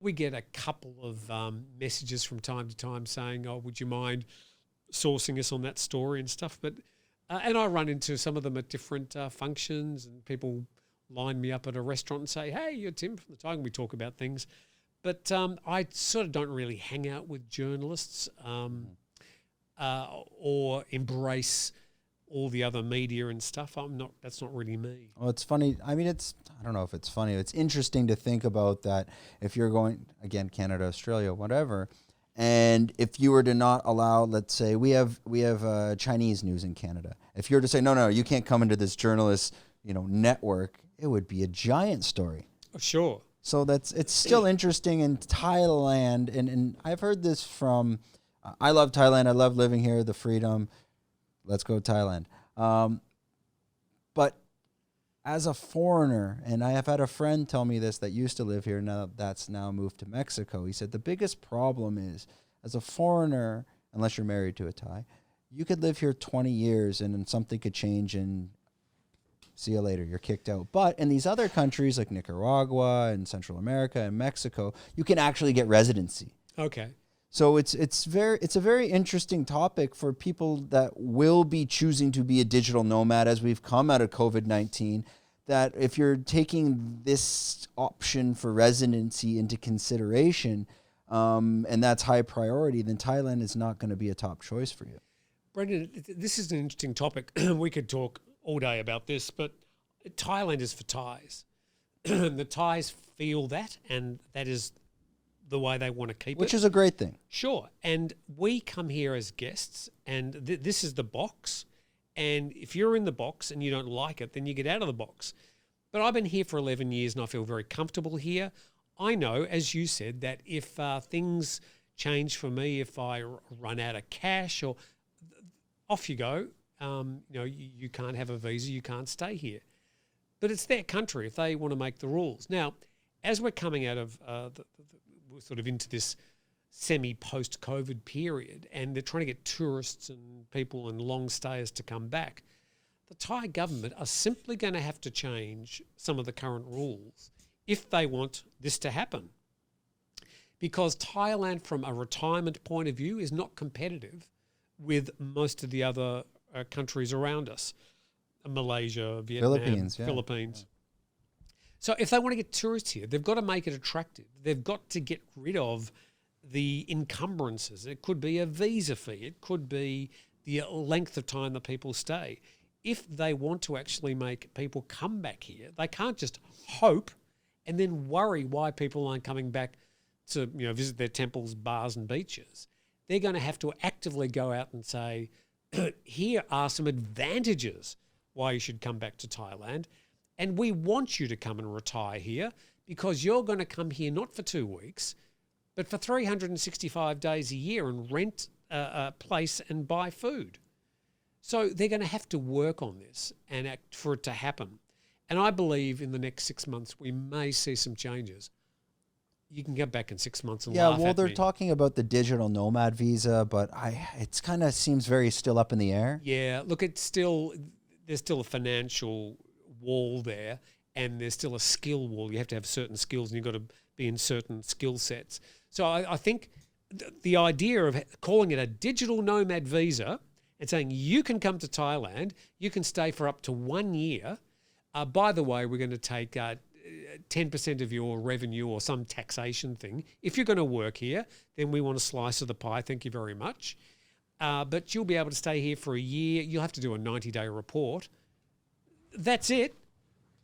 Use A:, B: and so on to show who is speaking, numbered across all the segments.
A: We get a couple of messages from time to time saying, "Oh, would you mind sourcing us on that story and stuff?" But and I run into some of them at different functions, and people line me up at a restaurant and say, "Hey, you're Tim from the Tiger." And we talk about things, but I sort of don't really hang out with journalists or embrace all the other media and stuff. That's not really me.
B: Well, it's funny. I mean, I don't know if it's funny. It's interesting to think about that if you're going, again, Canada, Australia, whatever, and if you were to not allow, let's say, we have Chinese news in Canada. If you were to say, no, you can't come into this journalist, network, it would be a giant story.
A: Oh, sure.
B: So it's still interesting in Thailand, and I've heard this from, I love Thailand. I love living here, the freedom. Let's go Thailand. But as a foreigner, and I have had a friend tell me this that used to live here, that's now moved to Mexico. He said the biggest problem is, as a foreigner, unless you're married to a Thai, you could live here 20 years and then something could change and see you later, you're kicked out. But in these other countries like Nicaragua and Central America and Mexico, you can actually get residency.
A: Okay.
B: So it's a very interesting topic for people that will be choosing to be a digital nomad as we've come out of COVID-19, that if you're taking this option for residency into consideration, and that's high priority, then Thailand is not going to be a top choice for you.
A: Brendan, this is an interesting topic. We could talk all day about this, but Thailand is for Thais. The Thais feel that, and that is the way they want to keep it.
B: Which is a great thing.
A: Sure. And we come here as guests, and this is the box. And if you're in the box and you don't like it, then you get out of the box. But I've been here for 11 years and I feel very comfortable here. I know, as you said, that if things change for me, if I run out of cash, or off you go, you can't have a visa, you can't stay here. But it's their country if they want to make the rules. Now, as we're coming out of we're sort of into this semi-post-COVID period, and they're trying to get tourists and people and long stayers to come back, the Thai government are simply going to have to change some of the current rules if they want this to happen. Because Thailand, from a retirement point of view, is not competitive with most of the other countries around us, Malaysia, Vietnam, Philippines. So if they want to get tourists here, they've got to make it attractive. They've got to get rid of the encumbrances. It could be a visa fee. It could be the length of time that people stay. If they want to actually make people come back here, they can't just hope and then worry why people aren't coming back to visit their temples, bars and beaches. They're going to have to actively go out and say, here are some advantages why you should come back to Thailand. And we want you to come and retire here because you're going to come here not for 2 weeks, but for 365 days a year and rent a place and buy food. So they're going to have to work on this and act for it to happen. And I believe in the next 6 months, we may see some changes. You can get back in 6 months and laugh at me.
B: Yeah, well, they're talking about the digital nomad visa, but it's kind of seems very still up in the air.
A: Yeah, look, there's still a financial wall there, and there's still a skill wall. You have to have certain skills, and you've got to be in certain skill sets. So I think the idea of calling it a digital nomad visa and saying you can come to Thailand, you can stay for up to 1 year. By the way, we're going to take 10% of your revenue or some taxation thing. If you're going to work here, then we want a slice of the pie. Thank you very much. But you'll be able to stay here for a year. You'll have to do a 90-day report. That's it.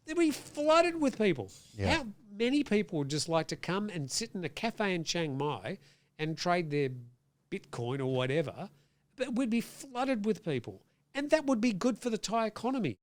A: They'll be flooded with people. Yeah. How many people would just like to come and sit in a cafe in Chiang Mai and trade their Bitcoin or whatever? But we'd be flooded with people. And that would be good for the Thai economy.